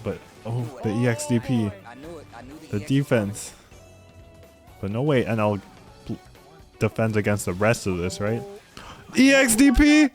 But, oh, the EXDP. The defense. But no way NL defends against the rest of this, right? EXDP!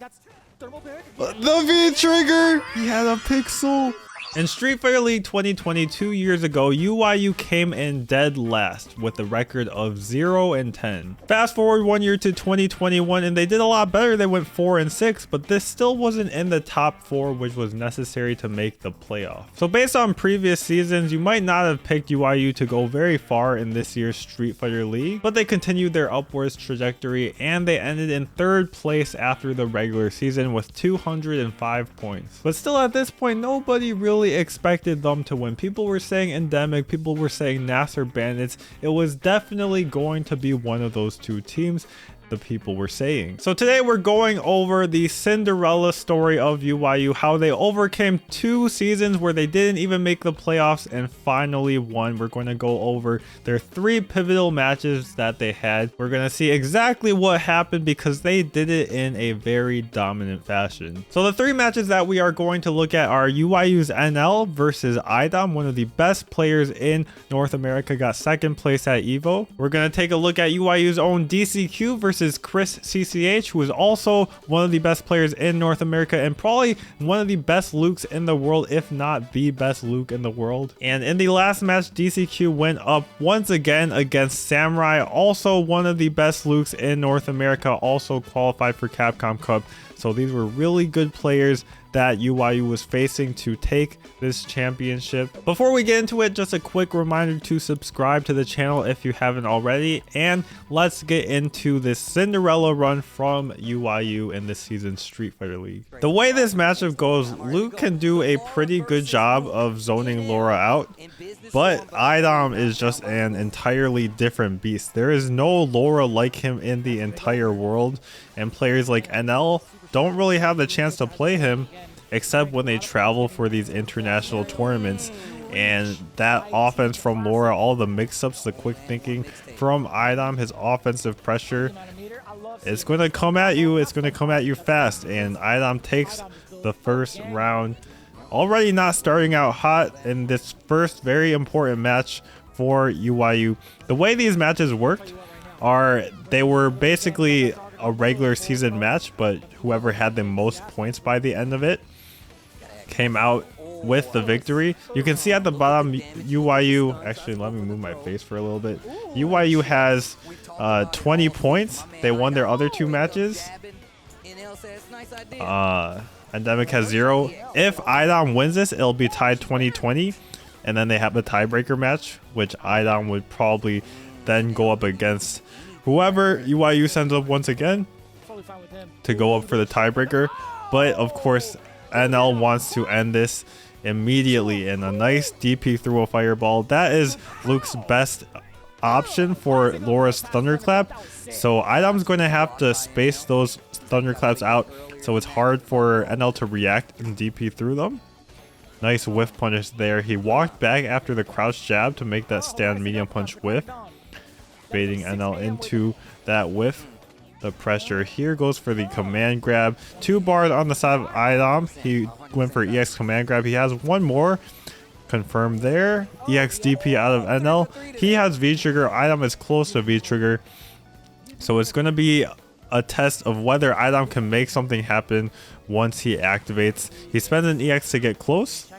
The V-trigger! He had a pixel! In Street Fighter League 2020, 2 years ago, UYU came in dead last with a record of 0-10. Fast forward 1 year to 2021 and they did a lot better. They went 4-6, but this still wasn't in the top 4, which was necessary to make the playoff. So based on previous seasons, you might not have picked UYU to go very far in this year's Street Fighter League, but they continued their upwards trajectory and they ended in 3rd place after the regular season with 205 points. But still at this point, nobody really expected them to win. People were saying Endemic, people were saying Nasser Bandits. It was definitely going to be one of those two teams, the people were saying. So today we're going over the Cinderella story of UYU, how they overcame 2 seasons where they didn't even make the playoffs and finally won. We're going to go over their 3 pivotal matches that they had. We're going to see exactly what happened because they did it in a very dominant fashion. So the 3 matches that we are going to look at are UYU's NL versus IDOM, one of the best players in North America, got 2nd place at EVO. We're going to take a look at UYU's own DCQ versus Chris CCH, who is also one of the best players in North America and probably one of the best Lukes in the world, if not the best Luke in the world. And in the last match, DCQ went up once again against Samurai, also one of the best Lukes in North America, also qualified for Capcom Cup. So these were really good players that UYU was facing to take this championship. Before we get into it, just a quick reminder to subscribe to the channel if you haven't already, and let's get into this Cinderella run from UYU in this season's Street Fighter League. The way this matchup goes, Luke can do a pretty good job of zoning Laura out, but IDOM is just an entirely different beast. There is no Laura like him in the entire world, and players like NL don't really have the chance to play him except when they travel for these international tournaments. And that offense from Laura, all the mix-ups, the quick thinking from IDOM, his offensive pressure, it's going to come at you. It's going to come at you fast. And IDOM takes the first round, already not starting out hot in this first very important match for UYU. The way these matches worked are they were basically a regular season match, but whoever had the most points by the end of it came out with the victory. You can see at the bottom, UYU, actually let me move my face for a little bit. UYU has 20 points. They won their other 2 matches. Endemic has 0. If IDOM wins this, it'll be tied 20-20, and then they have the tiebreaker match, which IDOM would probably then go up against whoever UYU sends up once again to go up for the tiebreaker. But of course, NL wants to end this immediately, and a nice DP through a fireball. That is Luke's best option for Laura's thunderclap. So IDOM's going to have to space those thunderclaps out, so it's hard for NL to react and DP through them. Nice whiff punish there. He walked back after the crouch jab to make that stand medium punch whiff, baiting NL into that whiff. The pressure here goes for the command grab. 2 bars on the side of IDOM. He went for EX command grab. He has one more confirmed there. EX DP out of NL. He has V trigger. IDOM is close to V trigger. So it's going to be a test of whether IDOM can make something happen once he activates. He spends an EX to get close.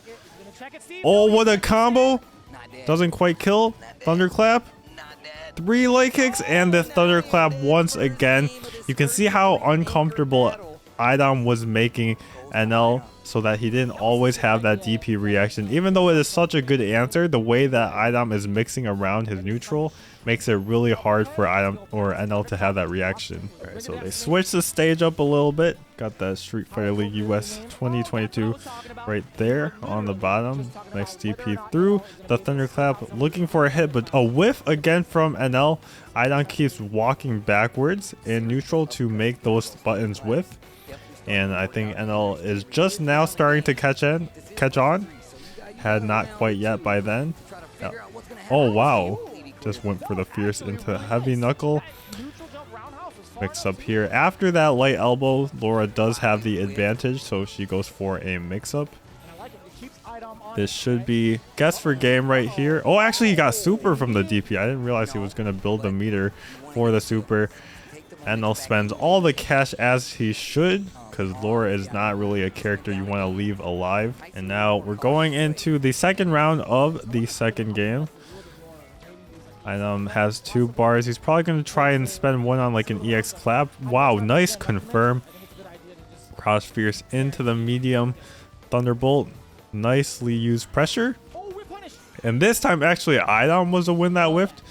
Oh, what a combo. Doesn't quite kill. Thunderclap. 3 light kicks and the thunderclap once again. You can see how uncomfortable IDOM was making NL, so that he didn't always have that DP reaction. Even though it is such a good answer, the way that IDOM is mixing around his neutral makes it really hard for IDOM or NL to have that reaction. Alright, so they switched the stage up a little bit. Got that Street Fighter League US 2022 right there on the bottom. Nice DP through the thunderclap, looking for a hit, but a whiff again from NL. IDOM keeps walking backwards in neutral to make those buttons whiff. And I think NL is just now starting to catch on. Had not quite yet by then. Yeah. Oh wow. Just went for the fierce into heavy knuckle. Mix up here. After that light elbow, Laura does have the advantage, so she goes for a mix up. This should be guess for game right here. Oh, actually he got super from the DP. I didn't realize he was going to build the meter for the super. NL spends all the cash as he should, because Laura is not really a character you want to leave alive. And now we're going into the second round of the second game. Has 2 bars. He's probably going to try and spend one on like an EX clap. Wow, nice confirm. Cross fierce into the medium thunderbolt. Nicely used pressure. And this time actually Idom was the win that whiffed.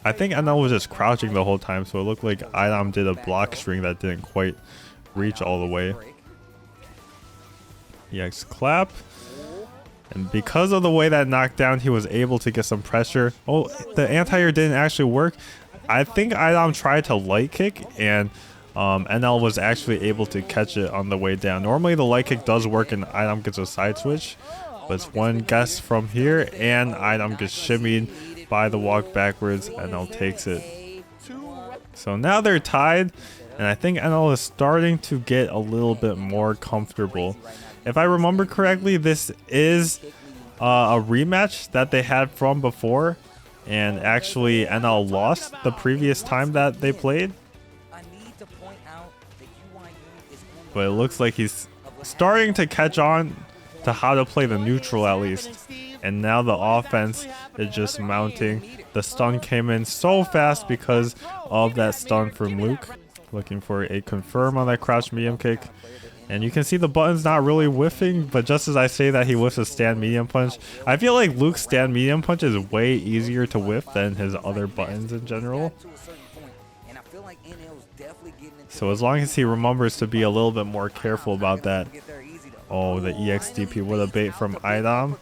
I think NL was just crouching the whole time, so it looked like Idom did a block string that didn't quite reach all the way. EX clap. And because of the way that knocked down, he was able to get some pressure. Oh, the anti-air didn't actually work. I think Idom tried to light kick, and NL was actually able to catch it on the way down. Normally the light kick does work and Idom gets a side switch, but it's one guess from here, and Idom gets shimmied by the walk backwards. NL takes it. So now they're tied, and I think NL is starting to get a little bit more comfortable. If I remember correctly, this is a rematch that they had from before, and actually NL lost the previous time that they played. But it looks like he's starting to catch on to how to play the neutral at least. And now the offense is just mounting. The stun came in so fast because of that stun from Luke. Looking for a confirm on that crouch medium kick. And you can see the button's not really whiffing, but just as I say that, he whiffs a stand medium punch. I feel like Luke's stand medium punch is way easier to whiff than his other buttons in general. So as long as he remembers to be a little bit more careful about that. Oh, the EXDP with a bait from Idom.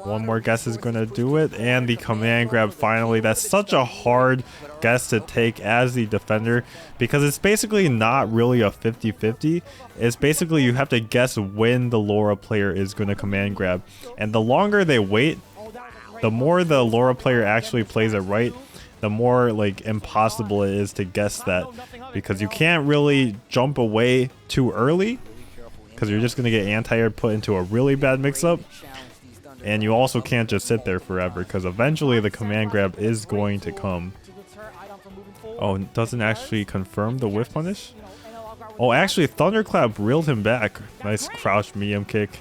One more guess is going to do it, and the command grab finally. That's such a hard guess to take as the defender, because it's basically not really a 50-50. It's basically you have to guess when the Laura player is going to command grab, and the longer they wait, the more the Laura player actually plays it right, the more like impossible it is to guess that, because you can't really jump away too early, because you're just going to get anti-air put into a really bad mix-up. And you also can't just sit there forever, because eventually the command grab is going to come. Oh, it doesn't actually confirm the whiff punish? Oh, actually Thunderclap reeled him back. Nice crouch medium kick.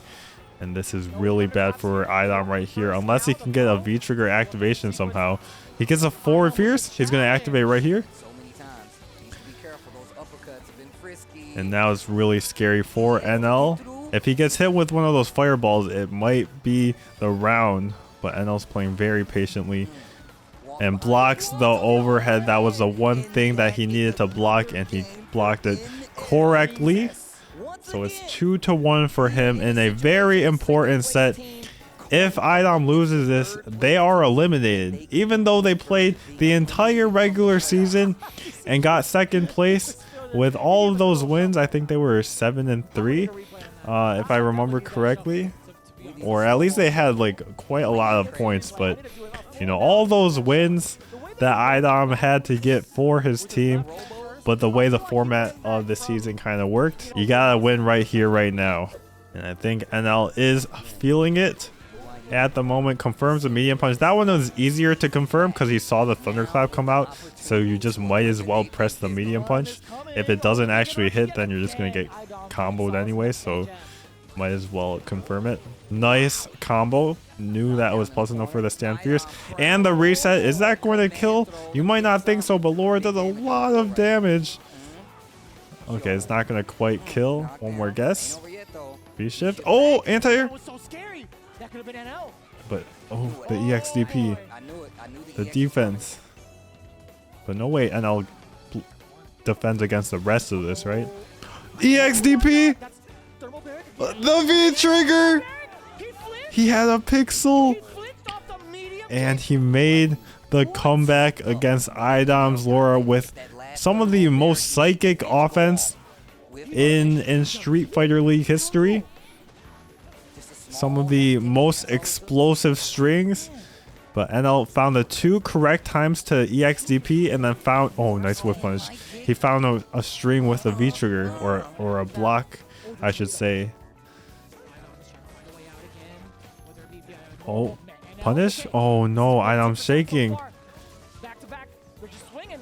And this is really bad for Idom right here, unless he can get a V-trigger activation somehow. He gets a forward fierce. He's going to activate right here. And now it's really scary for NL. If he gets hit with one of those fireballs, it might be the round. But NL's playing very patiently and blocks the overhead. That was the one thing that he needed to block, and he blocked it correctly. So it's 2-1 for him in a very important set. If Idom loses this, they are eliminated. Even though they played the entire regular season and got second place with all of those wins, I think they were 7-3. If I remember correctly, or at least they had like quite a lot of points. But you know, all those wins that Idom had to get for his team, but the way the format of the season kind of worked, you gotta win right here, right now. And I think NL is feeling it at the moment. Confirms the medium punch. That one was easier to confirm because he saw the thunderclap come out, so you just might as well press the medium punch. If it doesn't actually hit, then you're just gonna get comboed anyway, so might as well confirm it. Nice combo. Knew that was plus enough for the stand fierce. And the reset, is that going to kill? You might not think so, but Laura does a lot of damage. Okay, it's not going to quite kill. One more guess. V-shift. Oh, anti-air. But, oh, the EXDP. The defense. But no way NL defends against the rest of this, right? EXDP! The V-trigger! He had a pixel! And he made the comeback against Idom's Laura with some of the most psychic offense in Street Fighter League history. Some of the most explosive strings. But NL found the 2 correct times to EXDP, and then found, oh, nice whip punish. He found a string with a V-trigger, or a block, I should say. Oh, punish? Oh no, I'm shaking.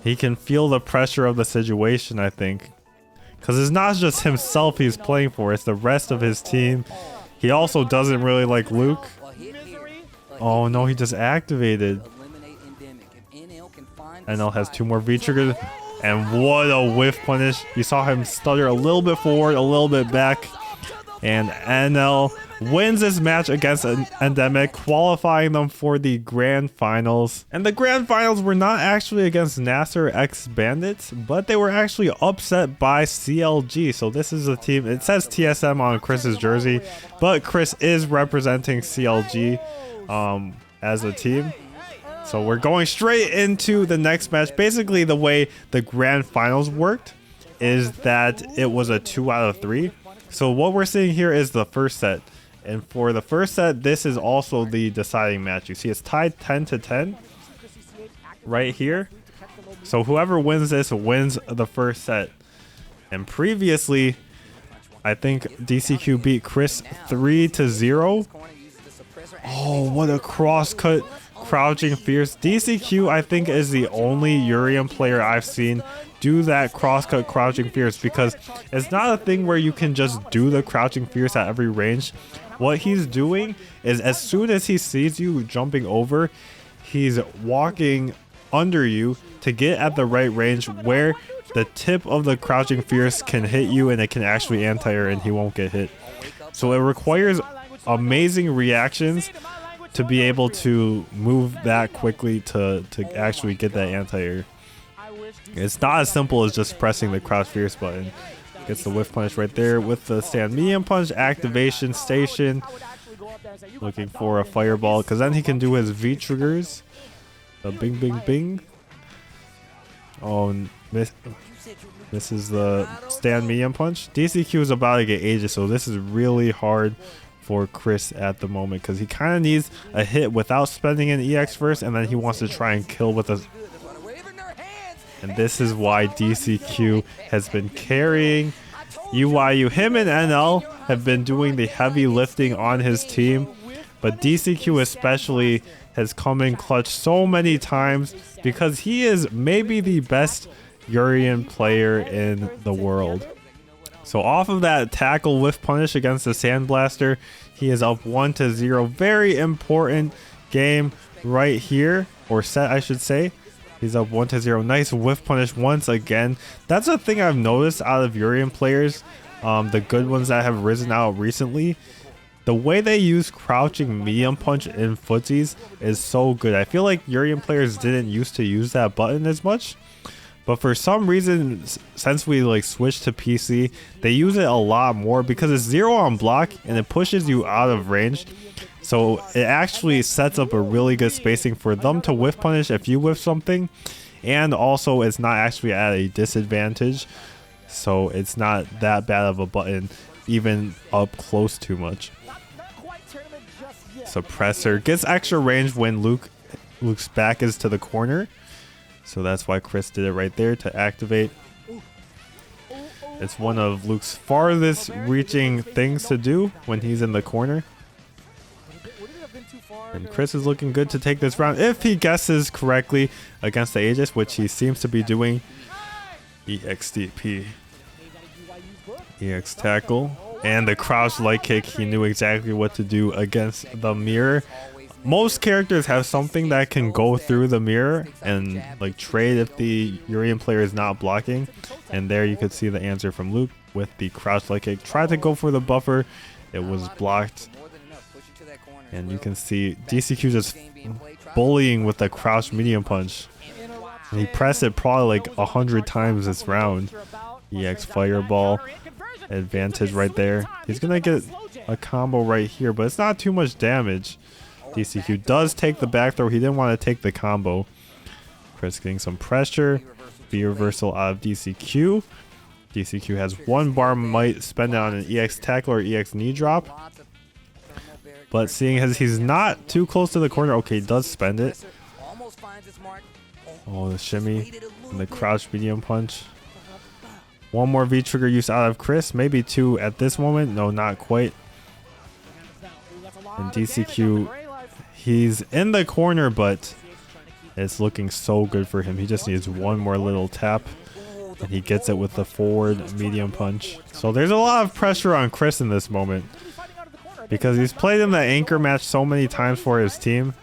He can feel the pressure of the situation, I think. Because it's not just himself he's playing for, it's the rest of his team. He also doesn't really like Luke. Oh no, he just activated. NL has 2 more V-triggers. And what a whiff punish. You saw him stutter a little bit forward, a little bit back. And NL wins this match against Endemic, qualifying them for the grand finals. And the grand finals were not actually against Nasser X Bandits, but they were actually upset by CLG. So this is a team, it says TSM on Chris's jersey, but Chris is representing CLG as a team. So we're going straight into the next match. Basically, the way the grand finals worked is that it was a 2 out of 3. So what we're seeing here is the first set. And for the first set, this is also the deciding match. You see it's tied 10-10 right here. So whoever wins this wins the first set. And previously, I think DCQ beat Chris 3-0. Oh, what a cross-cut. Crouching fierce. DCQ, I think, is the only Urian player I've seen do that crosscut crouching fierce, because it's not a thing where you can just do the crouching fierce at every range. What he's doing is as soon as he sees you jumping over, he's walking under you to get at the right range where the tip of the crouching fierce can hit you and it can actually anti-air and he won't get hit. So it requires amazing reactions to be able to move that quickly to actually get that anti-air. It's not as simple as just pressing the crouch fierce button. Gets the whiff punish right there with the stand medium punch activation station. Looking for a fireball because then he can do his V triggers. The bing bing bing. Oh, this is the stand medium punch. DCQ is about to get Aegis, so this is really hard for Chris at the moment because he kind of needs a hit without spending an EX first, and then he wants to try and kill with a... And this is why DCQ has been carrying UYU. Him and NL have been doing the heavy lifting on his team, but DCQ especially has come in clutch so many times because he is maybe the best Urian player in the world. So off of that tackle whiff punish against the Sandblaster, he is up 1-0. Very important game right here, or set I should say. He's up 1-0. Nice whiff punish once again. That's a thing I've noticed out of Urian players, the good ones that have risen out recently. The way they use crouching medium punch in footsies is so good. I feel like Urian players didn't used to use that button as much. But for some reason, since we like switched to PC, they use it a lot more because it's 0 on block and it pushes you out of range. So it actually sets up a really good spacing for them to whiff punish if you whiff something. And also it's not actually at a disadvantage. So it's not that bad of a button, even up close too much. Suppressor gets extra range when Luke's back is to the corner. So that's why Chris did it right there to activate. It's one of Luke's farthest reaching things to do when he's in the corner. And Chris is looking good to take this round if he guesses correctly against the Aegis, which he seems to be doing. EXDP. EX tackle. And the crouch light kick, he knew exactly what to do against the mirror. Most characters have something that can go through the mirror and like trade if the Urian player is not blocking. And there you could see the answer from Luke with the crouch light kick. Tried to go for the buffer. It was blocked. And you can see DCQ just bullying with the crouch medium punch. And he pressed it probably like 100 times this round. EX fireball. Advantage right there. He's going to get a combo right here, but it's not too much damage. DCQ does take the back throw. He didn't want to take the combo. Chris getting some pressure. B reversal out of DCQ. DCQ has 1 bar, might spend it on an EX tackle or EX knee drop. But seeing as he's not too close to the corner, okay, he does spend it. Oh, the shimmy and the crouch medium punch. 1 more V trigger use out of Chris, maybe 2 at this moment. No, not quite. And DCQ He's in the corner, but it's looking so good for him. He just needs one more little tap, and he gets it with the forward medium punch. So there's a lot of pressure on Chris in this moment, because he's played in the anchor match so many times for his team,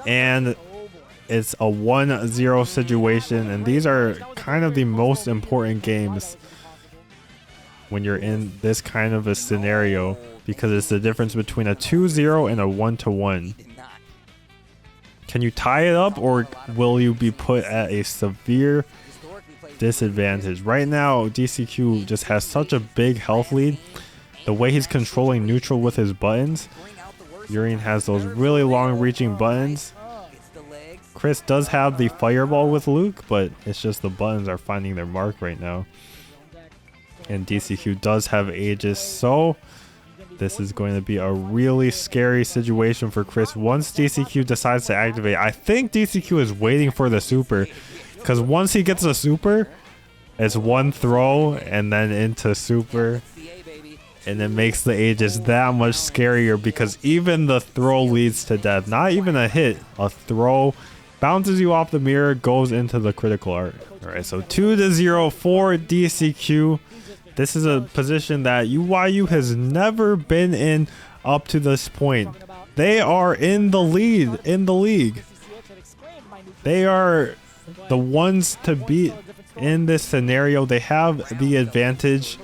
and it's a 1-0 situation, and these are kind of the most important games when you're in this kind of a scenario, because it's the difference between a 2-0 and a 1-1. Can you tie it up, or will you be put at a severe disadvantage? Right now, DCQ just has such a big health lead. The way he's controlling neutral with his buttons, Urian has those really long reaching buttons. Chris does have the fireball with Luke, but it's just the buttons are finding their mark right now. And DCQ does have Aegis, so this is going to be a really scary situation for Chris once DCQ decides to activate. I think DCQ is waiting for the super, because once he gets a super, it's one throw and then into super, and it makes the Aegis that much scarier, because even the throw leads to death. Not even a hit, a throw bounces you off the mirror, goes into the critical art. Alright, so 2-0 for DCQ. This is a position that UYU has never been in up to this point. They are in the lead in the league. They are the ones to beat in this scenario. They have the advantage.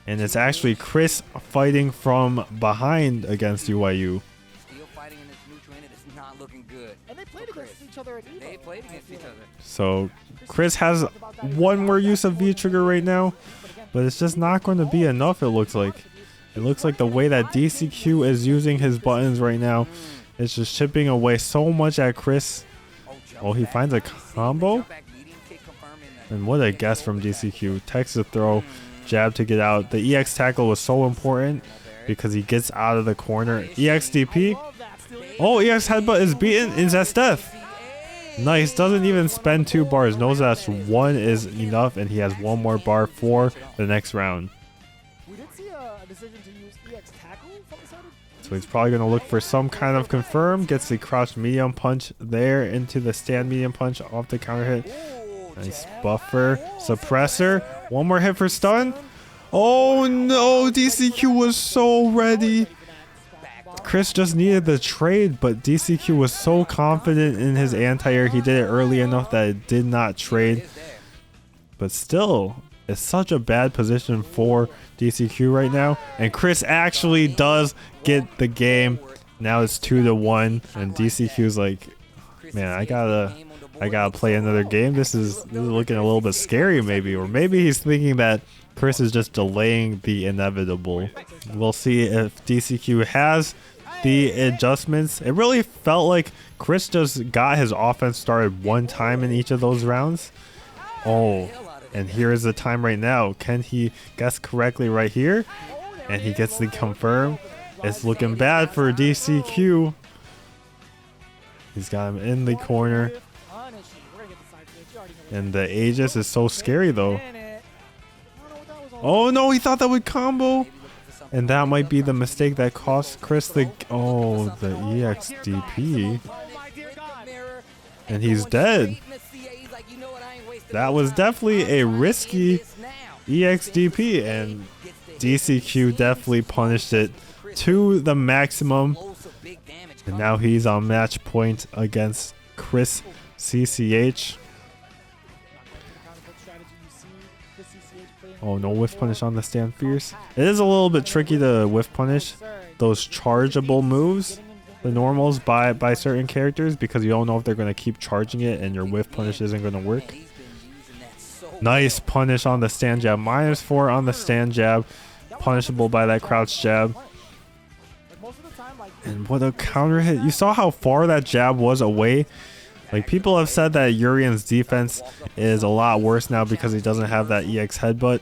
And it's actually Chris fighting from behind against UYU. So Chris has one more use of V trigger right now, but it's just not going to be enough. It looks like the way that DCQ is using his buttons right now, it's just chipping away so much at Chris. Oh, he finds a combo, and what a guess from DCQ. Text to throw, jab to get out. The EX tackle was so important because he gets out of the corner. EXDP. Oh, EX headbutt is beaten. Is that death? Nice. Doesn't even spend 2 bars. Knows that one is enough, and he has one more bar for the next round. So he's probably going to look for some kind of confirm. Gets the crouch medium punch there into the stand medium punch off the counter hit. Nice buffer. Suppressor. One more hit for stun. Oh no, DCQ was so ready. Chris just needed the trade, but DCQ was so confident in his anti-air. He did it early enough that it did not trade. But still, it's such a bad position for DCQ right now. And Chris actually does get the game. Now it's 2-1, and DCQ's like, man, I gotta play another game. This is looking a little bit scary, maybe. Or maybe he's thinking that Chris is just delaying the inevitable. We'll see if DCQ has the adjustments. It really felt like Chris just got his offense started one time in each of those rounds. Oh, and here is the time right now. Can he guess correctly right here? And he gets the confirm. It's looking bad for DCQ. He's got him in the corner. And the Aegis is so scary though. Oh no, he thought that would combo. And that might be the mistake that cost Chris the... Oh, the EXDP. And he's dead. That was definitely a risky EXDP. And DCQ definitely punished it to the maximum. And now he's on match point against Chris CCH. Oh, no whiff punish on the stand fierce. It is a little bit tricky to whiff punish those chargeable moves, the normals by certain characters, because you don't know if they're going to keep charging it and your whiff punish isn't going to work. Nice punish on the stand jab. -4 on the stand jab. Punishable by that crouch jab. And what a counter hit. You saw how far that jab was away. Like, people have said that Urian's defense is a lot worse now because he doesn't have that EX headbutt.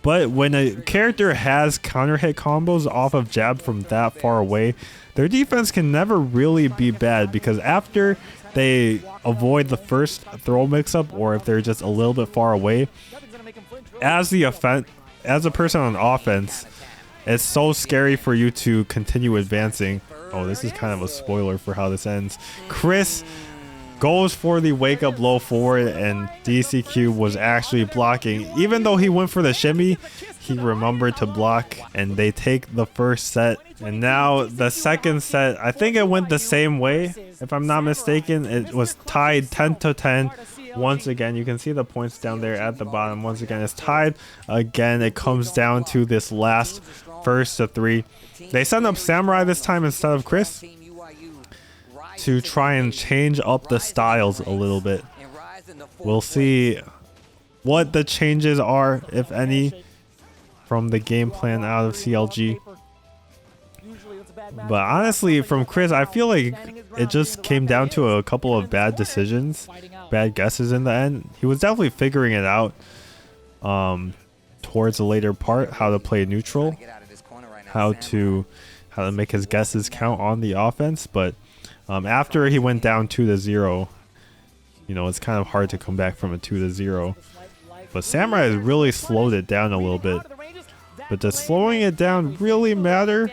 But when a character has counter hit combos off of jab from that far away, their defense can never really be bad, because after they avoid the first throw mix-up, or if they're just a little bit far away, as a person on offense, it's so scary for you to continue advancing. Oh, this is kind of a spoiler for how this ends. Chris goes for the wake up low forward, and DCQ was actually blocking. Even though he went for the shimmy, he remembered to block, and they take the first set. And now the second set, I think it went the same way. If I'm not mistaken, it was tied 10-10. Once again, you can see the points down there at the bottom. Once again, it's tied. Again, it comes down to this last first to 3. They sent up Samurai this time instead of Chris to try and change up the styles a little bit. We'll see what the changes are, if any, from the game plan out of CLG. But honestly, from Chris, I feel like it just came down to a couple of bad decisions, bad guesses in the end. He was definitely figuring it out towards the later part, how to play neutral, how to make his guesses count on the offense. But after he went down 2-0, you know, it's kind of hard to come back from a 2-0. But Samurai has really slowed it down a little bit. But does slowing it down really matter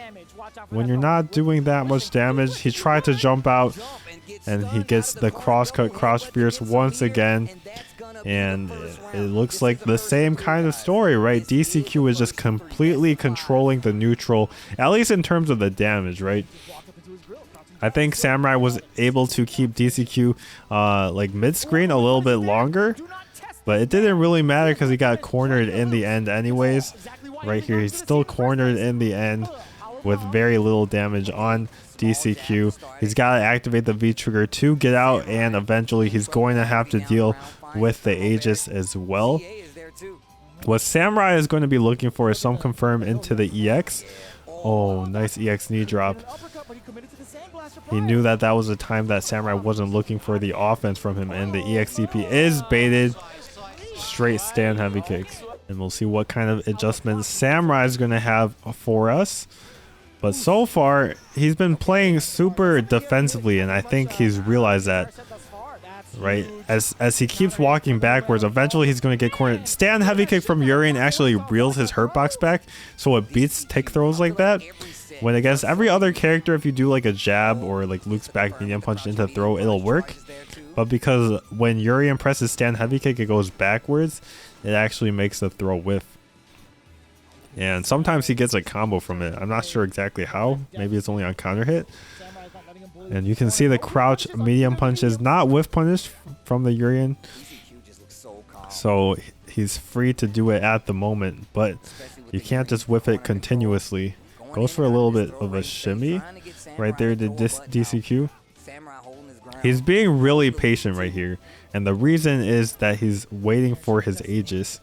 when you're not doing that much damage? He tried to jump out, and he gets the cross-cut crouch fierce once again. And it looks like the same kind of story, right? DCQ is just completely controlling the neutral, at least in terms of the damage, right? I think Samurai was able to keep DCQ like mid-screen a little bit longer, but it didn't really matter because he got cornered in the end anyways. Right here, he's still cornered in the end with very little damage on DCQ. He's got to activate the V-trigger to get out, and eventually he's going to have to deal with the Aegis as well. What Samurai is going to be looking for is some confirm into the EX. Oh, nice EX knee drop. He knew that that was the time that Samurai wasn't looking for the offense from him, and the EXDP is baited. Straight stand heavy kick. And we'll see what kind of adjustments Samurai is going to have for us. But so far, he's been playing super defensively, and I think he's realized that, right? As he keeps walking backwards, eventually he's going to get cornered. Stand heavy kick from Urian actually reels his hurt box back, so it beats tick throws like that. When against every other character, if you do like a jab or like Luke's back medium punch into throw, it'll work. But because when Urian presses stand heavy kick, it goes backwards, it actually makes the throw whiff. And sometimes he gets a combo from it. I'm not sure exactly how. Maybe it's only on counter hit. And you can see the crouch medium punch is not whiff punished from the Urian. So he's free to do it at the moment, but you can't just whiff it continuously. Goes for a little bit of a shimmy right there to DCQ. He's being really patient right here, and the reason is that he's waiting for his Aegis.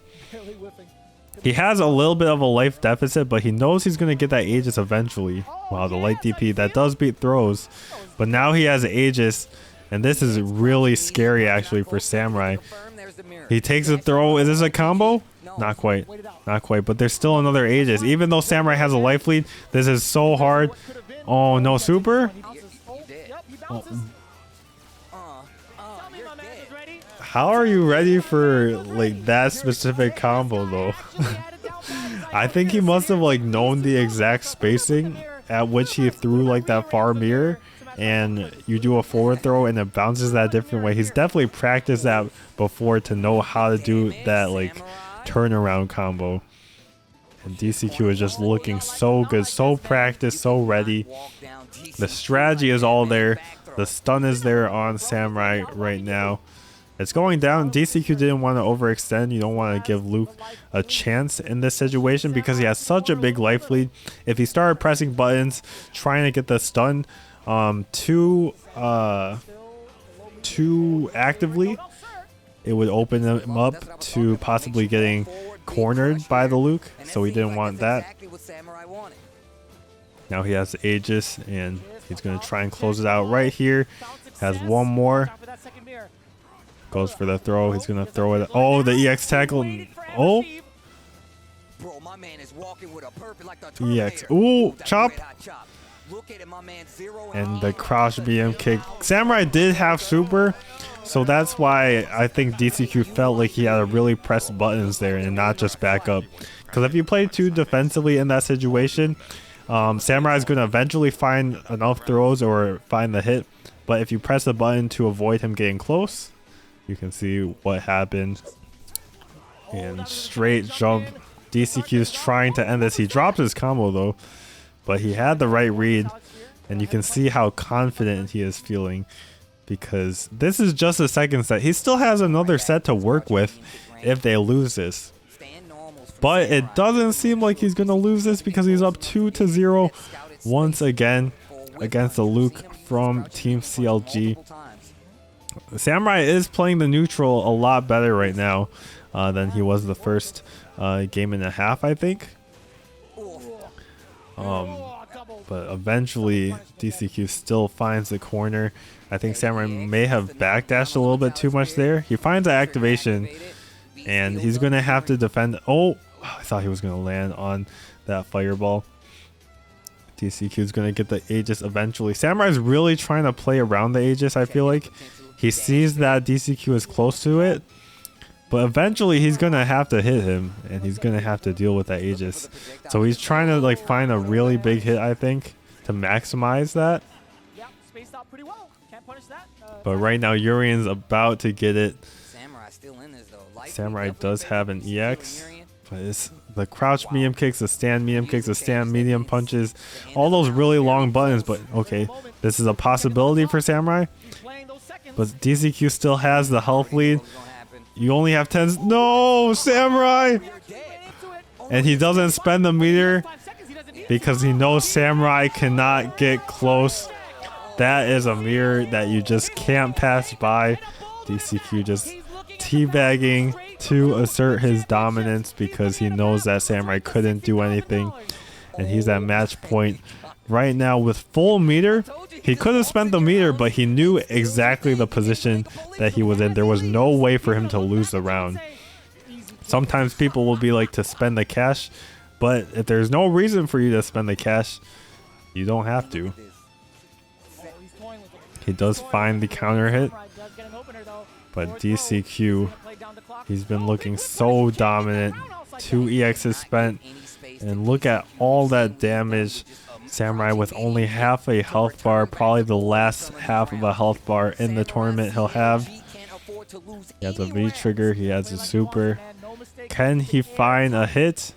He has a little bit of a life deficit, but he knows he's going to get that Aegis eventually. Wow, the light DP, that does beat throws, but now he has Aegis, and this is really scary actually for Samurai. He takes a throw. Is this a combo? Not quite. Not quite, but there's still another Aegis. Even though Samurai has a life lead, this is so hard. Oh, no super? Oh. How are you ready for like that specific combo though? I think he must have like known the exact spacing at which he threw like that far mirror, and you do a forward throw and it bounces that different way. He's definitely practiced that before to know how to do that like turnaround combo. And DCQ is just looking so good, so practiced, so ready. The strategy is all there. The stun is there on Samurai right now. It's going down. DCQ didn't want to overextend. You don't want to give Luke a chance in this situation because he has such a big life lead. If he started pressing buttons, trying to get the stun too actively, it would open him up to possibly getting cornered by the Luke. So he didn't want that. Now he has the Aegis, and he's going to try and close it out right here. Has one more. Goes for the throw. He's going to throw it. Oh, the EX tackle. Oh. EX. Ooh, chop. And the crouch BM kick. Samurai did have super, so that's why I think DCQ felt like he had to really press buttons there and not just back up. Because if you play too defensively in that situation, Samurai's going to eventually find enough throws or find the hit, but if you press the button to avoid him getting close, you can see what happened. And straight jump. DCQ's trying to end this. He dropped his combo though, but he had the right read, and you can see how confident he is feeling, because this is just a second set. He still has another set to work with if they lose this. But it doesn't seem like he's going to lose this, because he's up 2-0 once again against the Luke from Team CLG. Samurai is playing the neutral a lot better right now than he was the first game and a half, I think. But eventually DCQ still finds the corner. I think Samurai may have backdashed a little bit too much there. He finds the activation, and he's going to have to defend. Oh, I thought he was going to land on that fireball. DCQ is going to get the Aegis eventually. Samurai's really trying to play around the Aegis, I feel like. He sees that DCQ is close to it, but eventually he's going to have to hit him, and he's going to have to deal with that Aegis. So he's trying to like find a really big hit, I think, to maximize that. But right now Urian's about to get it. Samurai does have an EX, but it's the crouch medium kicks, the stand medium kicks, the stand medium punches, all those really long buttons. But okay, this is a possibility for Samurai, but DCQ still has the health lead. You only have 10. No, Samurai! And he doesn't spend the meter because he knows Samurai cannot get close. That is a mirror that you just can't pass by. DCQ just teabagging to assert his dominance because he knows that Samurai couldn't do anything, and he's at match point right now with full meter. He could have spent the meter, but he knew exactly the position that he was in. There was no way for him to lose the round. Sometimes people will be like to spend the cash, but if there's no reason for you to spend the cash, you don't have to. He does find the counter hit, but DCQ, he's been looking so dominant. 2 EXs spent, and look at all that damage. Samurai with only half a health bar, probably the last half of a health bar in the tournament he'll have. He has a V trigger, he has a super. Can he find a hit?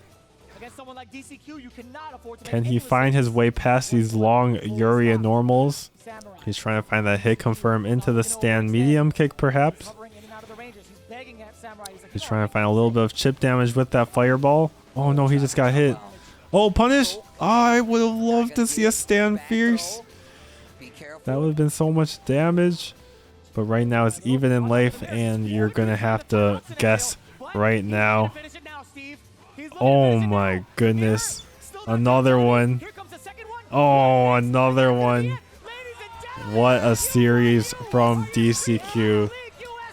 Can he find his way past these long Urian normals? He's trying to find that hit confirm into the stand medium kick, perhaps. He's trying to find a little bit of chip damage with that fireball. Oh no, he just got hit. Oh, punish! I would have loved to see a stand fierce. That would have been so much damage. But right now it's even in life, and you're going to have to guess right now. Oh my goodness. Another one. Oh, another one. What a series from DCQ.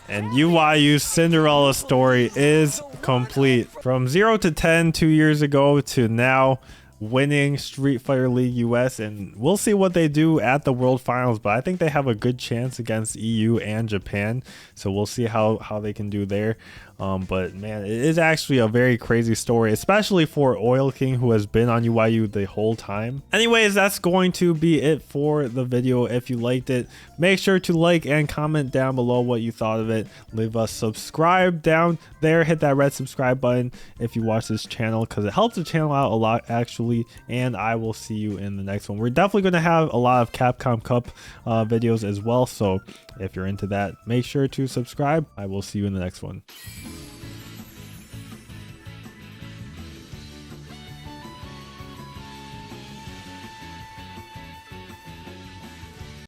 And UYU's Cinderella story is complete. From 0 to 10 2 years ago to now, winning Street Fighter League US, and we'll see what they do at the World Finals, but I think they have a good chance against EU and Japan, so we'll see how they can do there. But man, it is actually a very crazy story, especially for Oil King, who has been on UYU the whole time. Anyways, that's going to be it for the video. If you liked it, make sure to like and comment down below what you thought of it. Leave a subscribe down there, hit that red subscribe button if you watch this channel, because it helps the channel out a lot actually. And I will see you in the next one. We're definitely going to have a lot of Capcom Cup videos as well, so if you're into that, make sure to subscribe. I will see you in the next one.